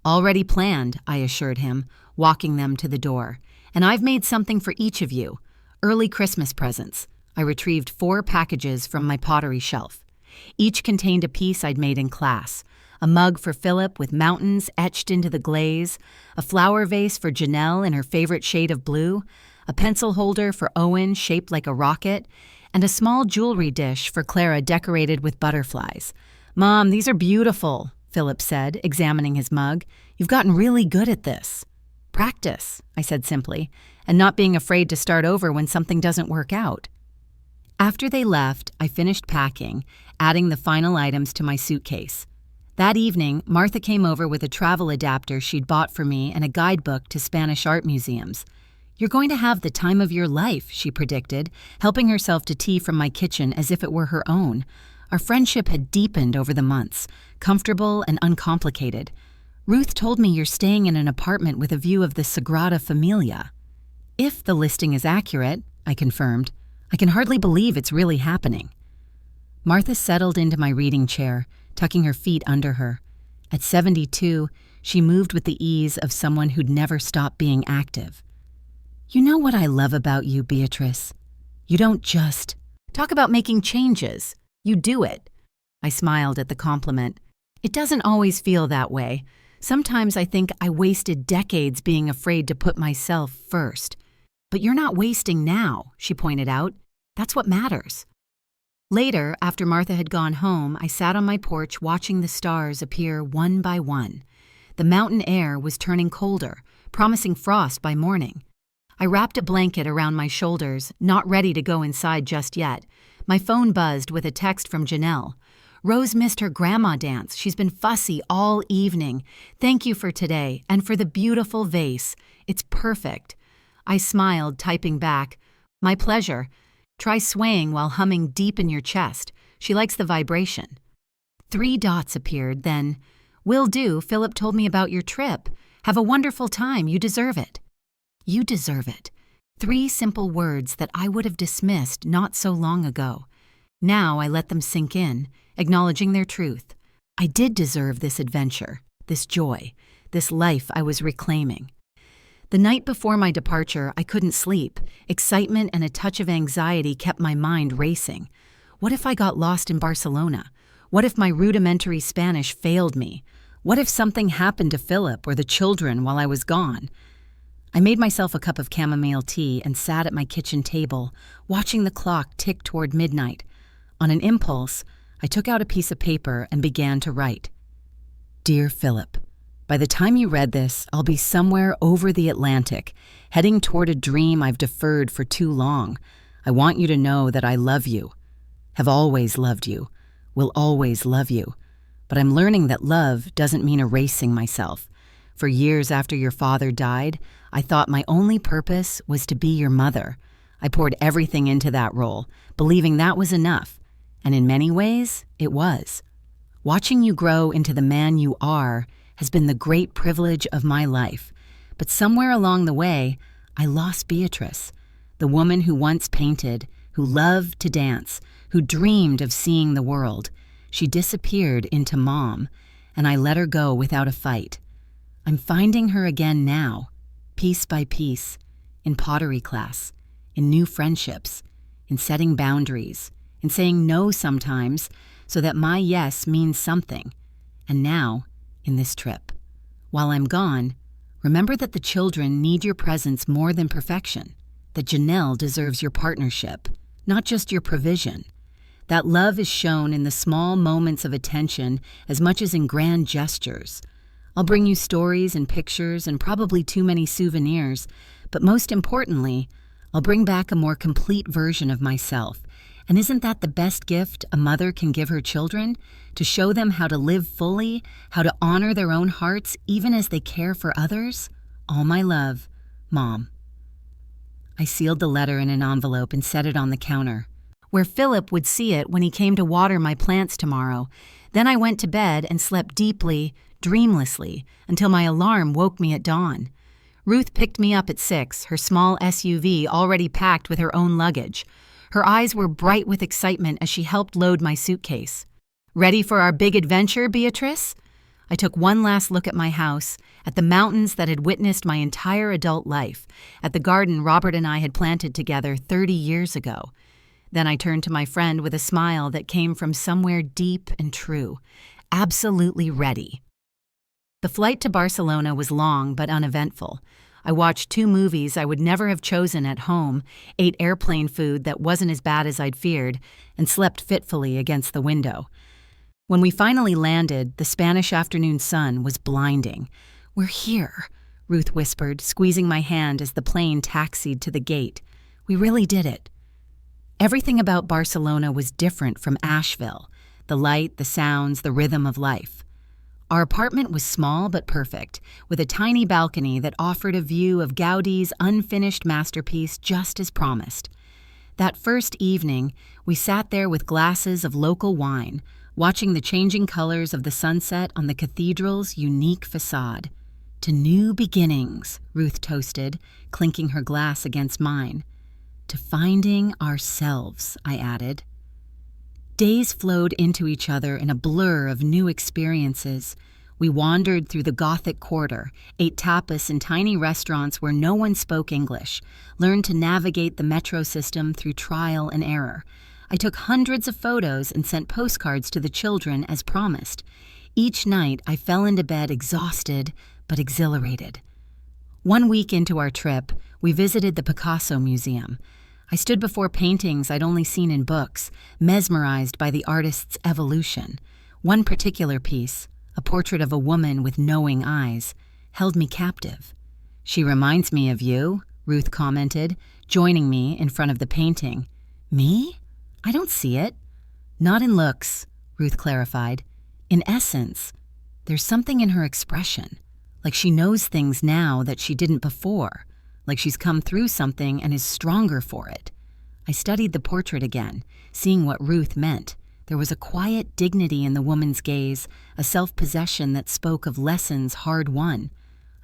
A: Already planned, I assured him, walking them to the door. And I've made something for each of you. Early Christmas presents. I retrieved 4 packages from my pottery shelf. Each contained a piece I'd made in class. A mug for Philip with mountains etched into the glaze, a flower vase for Janelle in her favorite shade of blue, a pencil holder for Owen shaped like a rocket, and a small jewelry dish for Clara decorated with butterflies. Mom, these are beautiful, Philip said, examining his mug. You've gotten really good at this. Practice, I said simply, and not being afraid to start over when something doesn't work out. After they left, I finished packing, adding the final items to my suitcase. That evening, Martha came over with a travel adapter she'd bought for me and a guidebook to Spanish art museums. You're going to have the time of your life, she predicted, helping herself to tea from my kitchen as if it were her own. Our friendship had deepened over the months, comfortable and uncomplicated. Ruth told me you're staying in an apartment with a view of the Sagrada Familia. If the listing is accurate, I confirmed. I can hardly believe it's really happening. Martha settled into my reading chair, tucking her feet under her. At 72, she moved with the ease of someone who'd never stopped being active. You know what I love about you, Beatrice? You don't just talk about making changes. You do it. I smiled at the compliment. It doesn't always feel that way. Sometimes I think I wasted decades being afraid to put myself first. But you're not wasting now, she pointed out. That's what matters. Later, after Martha had gone home, I sat on my porch watching the stars appear one by one. The mountain air was turning colder, promising frost by morning. I wrapped a blanket around my shoulders, not ready to go inside just yet. My phone buzzed with a text from Janelle. Rose missed her grandma dance. She's been fussy all evening. Thank you for today and for the beautiful vase. It's perfect. I smiled, typing back. My pleasure. Try swaying while humming deep in your chest. She likes the vibration. 3 dots appeared, then, will do. Philip told me about your trip. Have a wonderful time. You deserve it. You deserve it. 3 simple words that I would have dismissed not so long ago. Now I let them sink in, acknowledging their truth. I did deserve this adventure, this joy, this life I was reclaiming. The night before my departure, I couldn't sleep. Excitement and a touch of anxiety kept my mind racing. What if I got lost in Barcelona? What if my rudimentary Spanish failed me? What if something happened to Philip or the children while I was gone? I made myself a cup of chamomile tea and sat at my kitchen table, watching the clock tick toward midnight. On an impulse, I took out a piece of paper and began to write. Dear Philip, by the time you read this, I'll be somewhere over the Atlantic, heading toward a dream I've deferred for too long. I want you to know that I love you, have always loved you, will always love you. But I'm learning that love doesn't mean erasing myself. For years after your father died, I thought my only purpose was to be your mother. I poured everything into that role, believing that was enough. And in many ways, it was. Watching you grow into the man you are has been the great privilege of my life. But somewhere along the way, I lost Beatrice, the woman who once painted, who loved to dance, who dreamed of seeing the world. She disappeared into Mom, and I let her go without a fight. I'm finding her again now, piece by piece, in pottery class, in new friendships, in setting boundaries, in saying no sometimes so that my yes means something, and now, in this trip. While I'm gone, remember that the children need your presence more than perfection, that Janelle deserves your partnership, not just your provision. That love is shown in the small moments of attention as much as in grand gestures. I'll bring you stories and pictures and probably too many souvenirs, but most importantly, I'll bring back a more complete version of myself. And isn't that the best gift a mother can give her children? To show them how to live fully, how to honor their own hearts even as they care for others? All my love, Mom. I sealed the letter in an envelope and set it on the counter, where Philip would see it when he came to water my plants tomorrow. Then I went to bed and slept deeply, dreamlessly, until my alarm woke me at dawn. Ruth picked me up at 6, her small SUV already packed with her own luggage. Her eyes were bright with excitement as she helped load my suitcase. Ready for our big adventure, Beatrice? I took one last look at my house, at the mountains that had witnessed my entire adult life, at the garden Robert and I had planted together 30 years ago. Then I turned to my friend with a smile that came from somewhere deep and true. Absolutely ready. The flight to Barcelona was long but uneventful. I watched 2 movies I would never have chosen at home, ate airplane food that wasn't as bad as I'd feared, and slept fitfully against the window. When we finally landed, the Spanish afternoon sun was blinding. "We're here," Ruth whispered, squeezing my hand as the plane taxied to the gate. "We really did it." Everything about Barcelona was different from Asheville. The light, the sounds, the rhythm of life. Our apartment was small but perfect, with a tiny balcony that offered a view of Gaudi's unfinished masterpiece just as promised. That first evening, we sat there with glasses of local wine, watching the changing colors of the sunset on the cathedral's unique facade. "To new beginnings," Ruth toasted, clinking her glass against mine. "To finding ourselves," I added. Days flowed into each other in a blur of new experiences. We wandered through the Gothic Quarter, ate tapas in tiny restaurants where no one spoke English, learned to navigate the metro system through trial and error. I took hundreds of photos and sent postcards to the children as promised. Each night, I fell into bed exhausted but exhilarated. 1 week into our trip, we visited the Picasso Museum. I stood before paintings I'd only seen in books, mesmerized by the artist's evolution. One particular piece, a portrait of a woman with knowing eyes, held me captive. "She reminds me of you," Ruth commented, joining me in front of the painting. "Me? I don't see it." "Not in looks," Ruth clarified. "In essence. There's something in her expression, like she knows things now that she didn't before. Like she's come through something and is stronger for it." I studied the portrait again, seeing what Ruth meant. There was a quiet dignity in the woman's gaze, a self-possession that spoke of lessons hard won.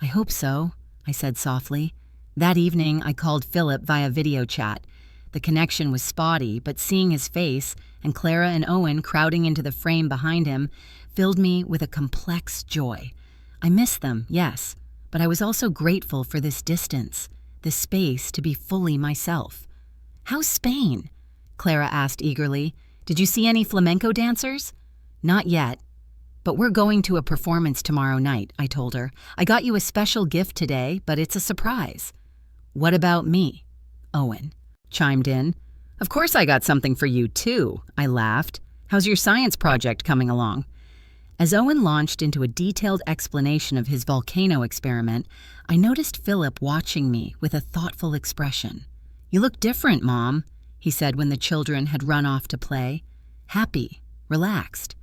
A: "I hope so," I said softly. That evening, I called Philip via video chat. The connection was spotty, but seeing his face and Clara and Owen crowding into the frame behind him filled me with a complex joy. I missed them, yes, but I was also grateful for this distance, this space to be fully myself. "How's Spain?" Clara asked eagerly. "Did you see any flamenco dancers?" "Not yet, but we're going to a performance tomorrow night," I told her. "I got you a special gift today, but it's a surprise." "What about me?" Owen chimed in. "Of course I got something for you, too," I laughed. "How's your science project coming along?" As Owen launched into a detailed explanation of his volcano experiment, I noticed Philip watching me with a thoughtful expression. "You look different, Mom," he said when the children had run off to play. "Happy, relaxed."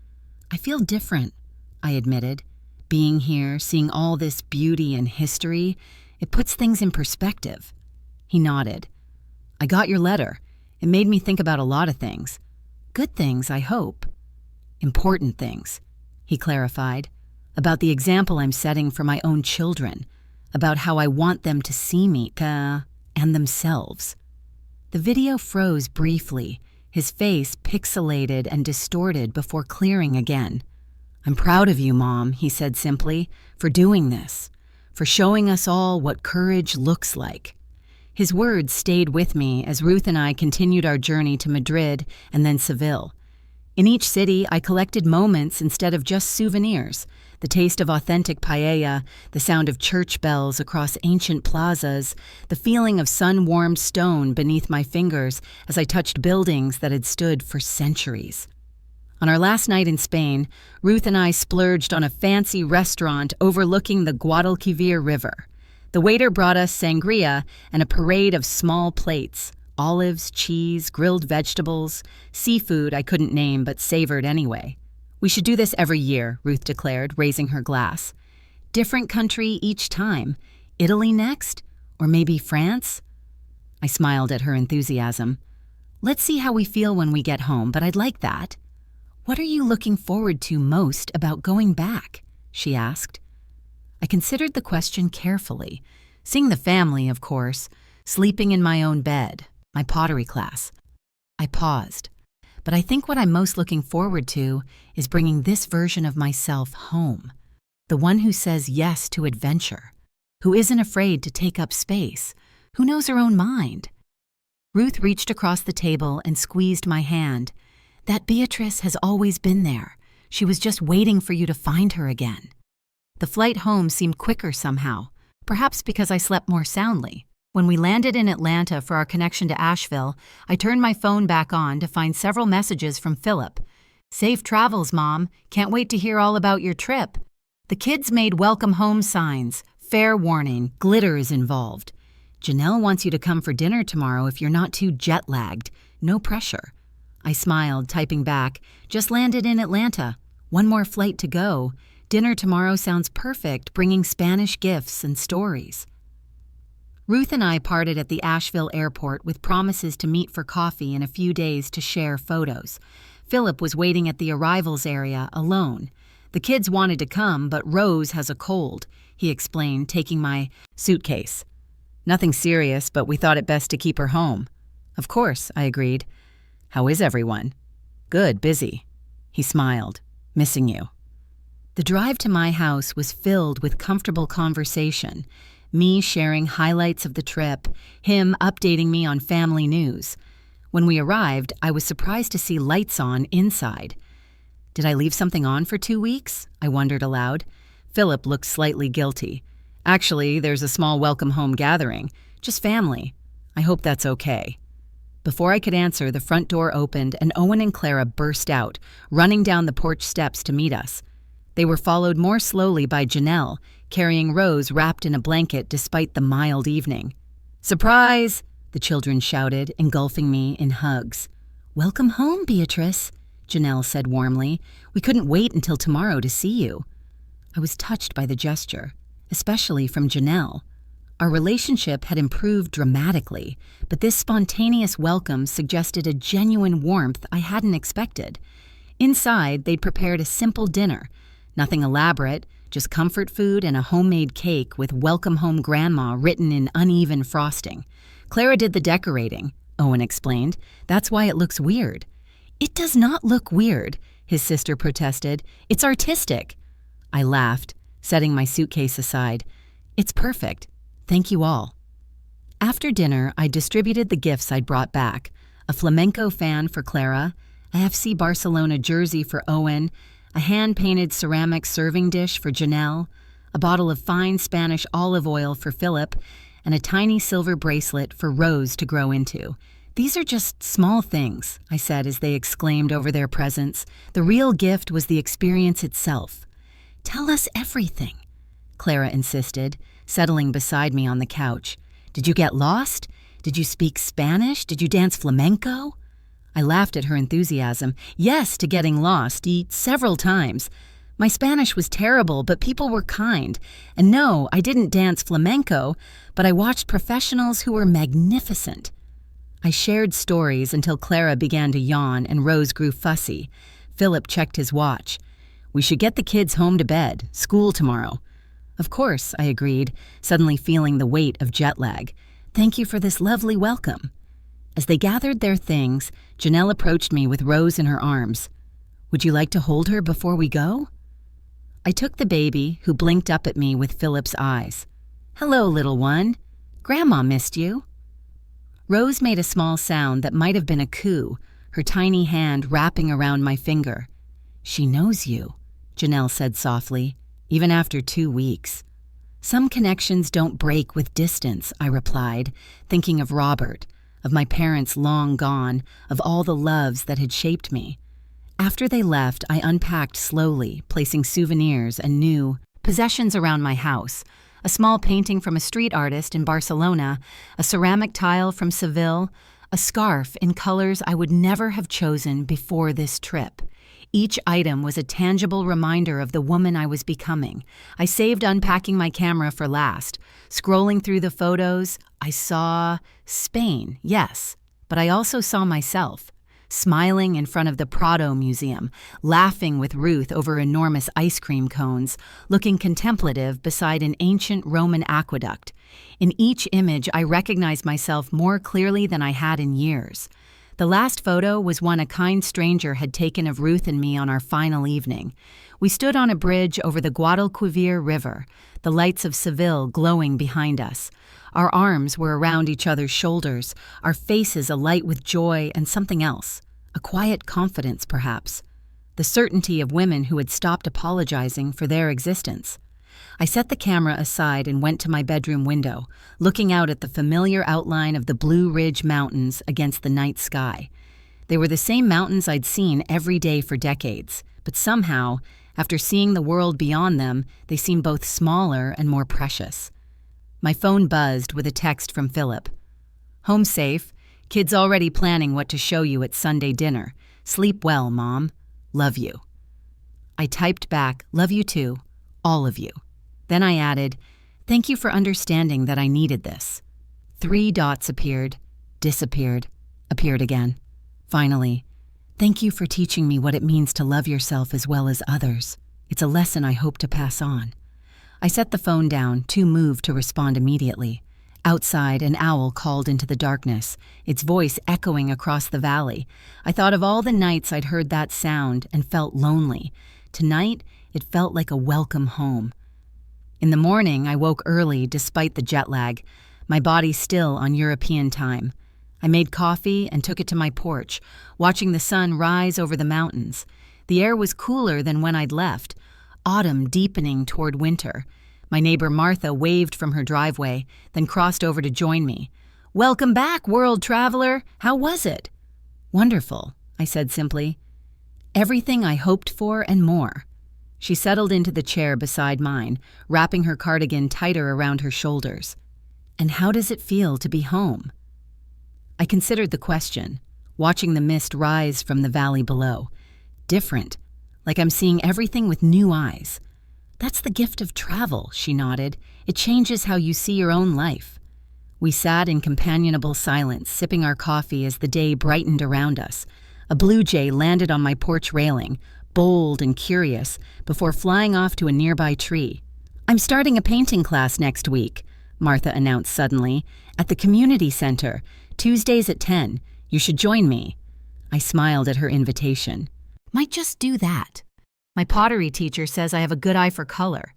A: "I feel different," I admitted. "Being here, seeing all this beauty and history, it puts things in perspective." He nodded. "I got your letter. It made me think about a lot of things. Good things, I hope. Important things," he clarified. "About the example I'm setting for my own children. About how I want them to see me, and themselves." The video froze briefly, his face pixelated and distorted before clearing again. "I'm proud of you, Mom," he said simply, "for doing this, for showing us all what courage looks like." His words stayed with me as Ruth and I continued our journey to Madrid and then Seville. In each city, I collected moments instead of just souvenirs: the taste of authentic paella, the sound of church bells across ancient plazas, the feeling of sun-warmed stone beneath my fingers as I touched buildings that had stood for centuries. On our last night in Spain, Ruth and I splurged on a fancy restaurant overlooking the Guadalquivir River. The waiter brought us sangria and a parade of small plates: olives, cheese, grilled vegetables, seafood I couldn't name but savored anyway. "We should do this every year," Ruth declared, raising her glass. "Different country each time. Italy next? Or maybe France?" I smiled at her enthusiasm. "Let's see how we feel when we get home, but I'd like that." "What are you looking forward to most about going back?" she asked. I considered the question carefully. Seeing the family, of course, sleeping in my own bed, my pottery class. I paused. But I think what I'm most looking forward to is bringing this version of myself home. The one who says yes to adventure, who isn't afraid to take up space, who knows her own mind. Ruth reached across the table and squeezed my hand. "That Beatrice has always been there. She was just waiting for you to find her again." The flight home seemed quicker somehow, perhaps because I slept more soundly. When we landed in Atlanta for our connection to Asheville, I turned my phone back on to find several messages from Philip. "Safe travels, Mom. Can't wait to hear all about your trip. The kids made welcome home signs. Fair warning, glitter is involved. Janelle wants you to come for dinner tomorrow if you're not too jet-lagged. No pressure." I smiled, typing back, "Just landed in Atlanta. One more flight to go. Dinner tomorrow sounds perfect, bringing Spanish gifts and stories." Ruth and I parted at the Asheville airport with promises to meet for coffee in a few days to share photos. Philip was waiting at the arrivals area alone. "The kids wanted to come, but Rose has a cold," he explained, taking my suitcase. "Nothing serious, but we thought it best to keep her home." "Of course," I agreed. "How is everyone?" "Good, busy." He smiled. "Missing you." The drive to my house was filled with comfortable conversation, me sharing highlights of the trip, him updating me on family news. When we arrived, I was surprised to see lights on inside. Did I leave something on for 2 weeks? I wondered aloud. Philip looked slightly guilty. "Actually, there's a small welcome home gathering. Just family. I hope that's okay." Before I could answer, the front door opened and Owen and Clara burst out, running down the porch steps to meet us. They were followed more slowly by Janelle, carrying Rose wrapped in a blanket despite the mild evening. "Surprise!" the children shouted, engulfing me in hugs. "Welcome home, Beatrice," Janelle said warmly. "We couldn't wait until tomorrow to see you." I was touched by the gesture, especially from Janelle. Our relationship had improved dramatically, but this spontaneous welcome suggested a genuine warmth I hadn't expected. Inside, they'd prepared a simple dinner. Nothing elaborate, just comfort food and a homemade cake with "Welcome Home Grandma" written in uneven frosting. "Clara did the decorating," Owen explained. "That's why it looks weird." "It does not look weird," his sister protested. "It's artistic." I laughed, setting my suitcase aside. It's perfect. Thank you all. After dinner, I distributed the gifts I'd brought back: a flamenco fan for Clara, a FC Barcelona jersey for Owen, a hand-painted ceramic serving dish for Janelle, a bottle of fine Spanish olive oil for Philip, and a tiny silver bracelet for Rose to grow into. "These are just small things," I said as they exclaimed over their presents. "The real gift was the experience itself." "Tell us everything," Clara insisted, settling beside me on the couch. "Did you get lost? Did you speak Spanish? Did you dance flamenco?" I laughed at her enthusiasm. "Yes, to getting lost, several times. My Spanish was terrible, but people were kind. And no, I didn't dance flamenco, but I watched professionals who were magnificent." I shared stories until Clara began to yawn and Rose grew fussy. Philip checked his watch. "We should get the kids home to bed. School tomorrow." "Of course," I agreed, suddenly feeling the weight of jet lag. "Thank you for this lovely welcome." As they gathered their things, Janelle approached me with Rose in her arms. "Would you like to hold her before we go?" I took the baby, who blinked up at me with Philip's eyes. "Hello, little one. Grandma missed you." Rose made a small sound that might have been a coo, her tiny hand wrapping around my finger. "She knows you," Janelle said softly, "even after 2 weeks." "Some connections don't break with distance," I replied, thinking of Robert, of my parents long gone, of all the loves that had shaped me. After they left, I unpacked slowly, placing souvenirs and new possessions around my house: a small painting from a street artist in Barcelona, a ceramic tile from Seville, a scarf in colors I would never have chosen before this trip. Each item was a tangible reminder of the woman I was becoming. I saved unpacking my camera for last. Scrolling through the photos, I saw Spain, yes, but I also saw myself, smiling in front of the Prado Museum, laughing with Ruth over enormous ice cream cones, looking contemplative beside an ancient Roman aqueduct. In each image, I recognized myself more clearly than I had in years. The last photo was one a kind stranger had taken of Ruth and me on our final evening. We stood on a bridge over the Guadalquivir River, the lights of Seville glowing behind us. Our arms were around each other's shoulders, our faces alight with joy and something else, a quiet confidence perhaps, the certainty of women who had stopped apologizing for their existence. I set the camera aside and went to my bedroom window, looking out at the familiar outline of the Blue Ridge Mountains against the night sky. They were the same mountains I'd seen every day for decades, but somehow, after seeing the world beyond them, they seemed both smaller and more precious. My phone buzzed with a text from Philip. "Home safe. Kids already planning what to show you at Sunday dinner. Sleep well, Mom. Love you." I typed back, "Love you too. All of you." Then I added, "Thank you for understanding that I needed this." 3 dots appeared, disappeared, appeared again. Finally, "Thank you for teaching me what it means to love yourself as well as others. It's a lesson I hope to pass on." I set the phone down, too moved to respond immediately. Outside, an owl called into the darkness, its voice echoing across the valley. I thought of all the nights I'd heard that sound and felt lonely. Tonight, it felt like a welcome home. In the morning, I woke early despite the jet lag, my body still on European time. I made coffee and took it to my porch, watching the sun rise over the mountains. The air was cooler than when I'd left, autumn deepening toward winter. My neighbor Martha waved from her driveway, then crossed over to join me. "Welcome back, world traveler. How was it?" "Wonderful," I said simply. "Everything I hoped for and more." She settled into the chair beside mine, wrapping her cardigan tighter around her shoulders. "And how does it feel to be home?" I considered the question, watching the mist rise from the valley below. Different, like I'm seeing everything with new eyes. "That's the gift of travel," she nodded. "It changes how you see your own life." We sat in companionable silence, sipping our coffee as the day brightened around us. A blue jay landed on my porch railing, bold and curious, before flying off to a nearby tree. "I'm starting a painting class next week," Martha announced suddenly, "at the community center, Tuesdays at 10. You should join me." I smiled at her invitation. "Might just do that. My pottery teacher says I have a good eye for color."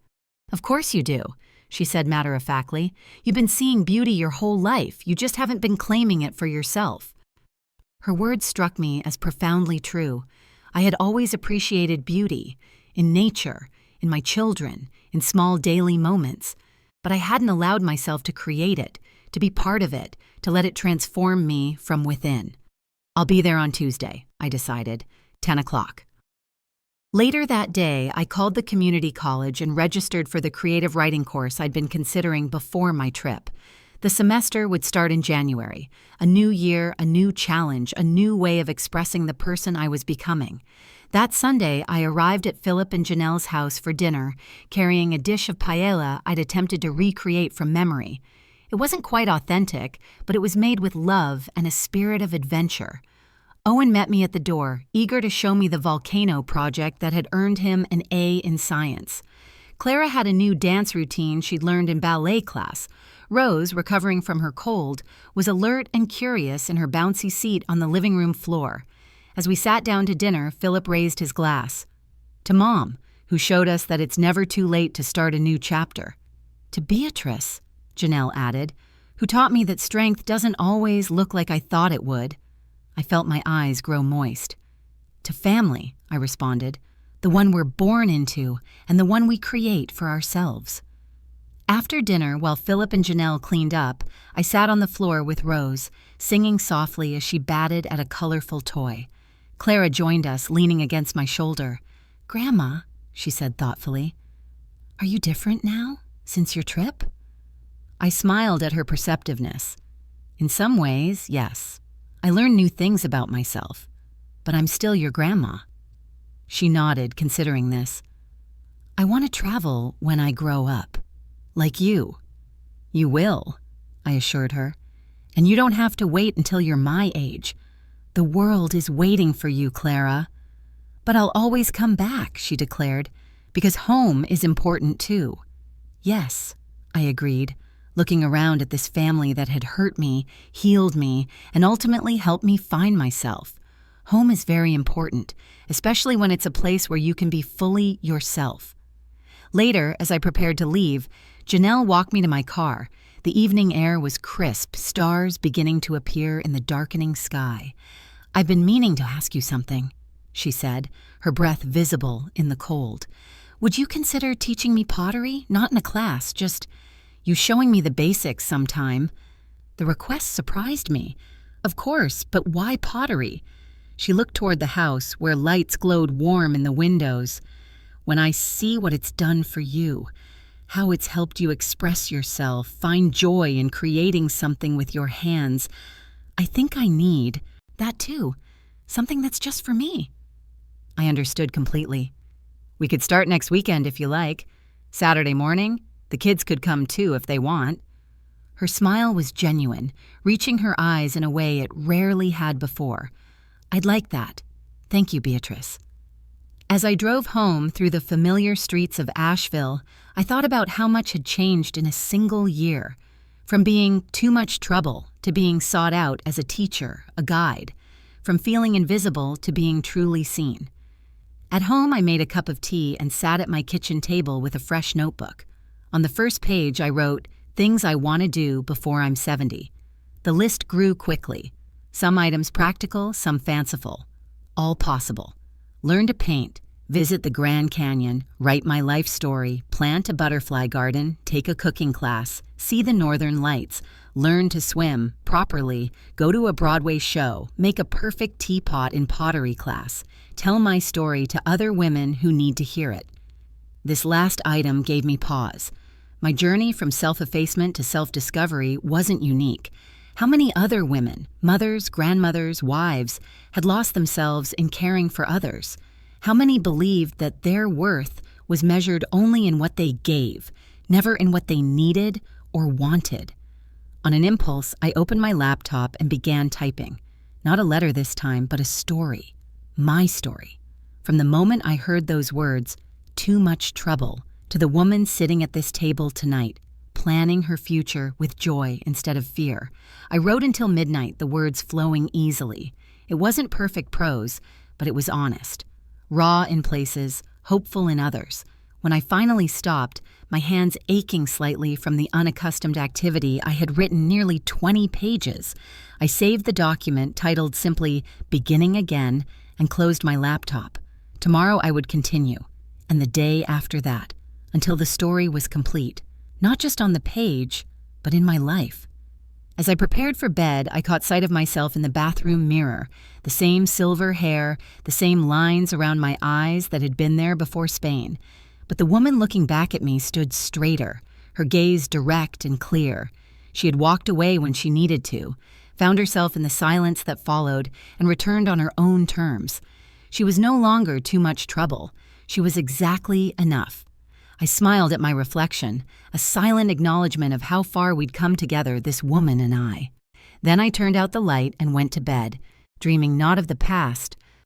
A: "Of course you do. she said matter-of-factly. "You've been seeing beauty your whole life. You just haven't been claiming it for yourself." Her words struck me as profoundly true. I had always appreciated beauty, in nature, in my children, in small daily moments, but I hadn't allowed myself to create it, to be part of it, to let it transform me from within. "I'll be there on Tuesday," I decided, 10 o'clock. Later that day, I called the community college and registered for the creative writing course I'd been considering before my trip. The semester would start in January. A new year, a new challenge, a new way of expressing the person I was becoming. That Sunday, I arrived at Philip and Janelle's house for dinner, carrying a dish of paella I'd attempted to recreate from memory. It wasn't quite authentic, but it was made with love and a spirit of adventure. Owen met me at the door, eager to show me the volcano project that had earned him an A in science. Clara had a new dance routine she'd learned in ballet class. Rose, recovering from her cold, was alert and curious in her bouncy seat on the living room floor. As we sat down to dinner, Philip raised his glass. "To Mom, who showed us that it's never too late to start a new chapter." "To Beatrice," Janelle added, "who taught me that strength doesn't always look like I thought it would." I felt my eyes grow moist. "To family," I responded, "the one we're born into and the one we create for ourselves." After dinner, while Philip and Janelle cleaned up, I sat on the floor with Rose, singing softly as she batted at a colorful toy. Clara joined us, leaning against my shoulder. "Grandma," she said thoughtfully, "are you different now, since your trip?" I smiled at her perceptiveness. "In some ways, yes. I learned new things about myself, but I'm still your grandma." She nodded, considering this. "I want to travel when I grow up. Like you." "You will," I assured her. "And you don't have to wait until you're my age. The world is waiting for you, Clara." "But I'll always come back," she declared, "because home is important too." "Yes," I agreed, looking around at this family that had hurt me, healed me, and ultimately helped me find myself. Home is very important, especially when it's a place where you can be fully yourself. Later, as I prepared to leave, Janelle walked me to my car. The evening air was crisp, stars beginning to appear in the darkening sky. "I've been meaning to ask you something," she said, her breath visible in the cold. "Would you consider teaching me pottery? Not in a class, just you showing me the basics sometime." The request surprised me. "Of course, but why pottery?" She looked toward the house, where lights glowed warm in the windows. "When I see what it's done for you, how it's helped you express yourself, find joy in creating something with your hands, I think I need that too, something that's just for me." I understood completely. "We could start next weekend if you like. Saturday morning, the kids could come too if they want." Her smile was genuine, reaching her eyes in a way it rarely had before. "I'd like that. Thank you, Beatrice." As I drove home through the familiar streets of Asheville, I thought about how much had changed in a single year. From being too much trouble to being sought out as a teacher, a guide. From feeling invisible to being truly seen. At home, I made a cup of tea and sat at my kitchen table with a fresh notebook. On the first page, I wrote, "Things I want to do before I'm 70. The list grew quickly. Some items practical, some fanciful. All possible. Learn to paint, visit the Grand Canyon, write my life story, plant a butterfly garden, take a cooking class, see the northern lights, learn to swim properly, go to a Broadway show, make a perfect teapot in pottery class, tell my story to other women who need to hear it." This last item gave me pause. My journey from self-effacement to self-discovery wasn't unique. How many other women, mothers, grandmothers, wives, had lost themselves in caring for others? How many believed that their worth was measured only in what they gave, never in what they needed or wanted? On an impulse, I opened my laptop and began typing. Not a letter this time, but a story. My story. From the moment I heard those words, "too much trouble," to the woman sitting at this table tonight, planning her future with joy instead of fear. I wrote until midnight, the words flowing easily. It wasn't perfect prose, but it was honest. Raw in places, hopeful in others. When I finally stopped, my hands aching slightly from the unaccustomed activity, I had written nearly 20 pages. I saved the document, titled simply "Beginning Again," and closed my laptop. Tomorrow I would continue, and the day after that, until the story was complete, not just on the page, but in my life. As I prepared for bed, I caught sight of myself in the bathroom mirror, the same silver hair, the same lines around my eyes that had been there before Spain. But the woman looking back at me stood straighter, her gaze direct and clear. She had walked away when she needed to, found herself in the silence that followed, and returned on her own terms. She was no longer too much trouble. She was exactly enough. I smiled at my reflection, a silent acknowledgement of how far we'd come together, this woman and I. Then I turned out the light and went to bed, dreaming not of the past,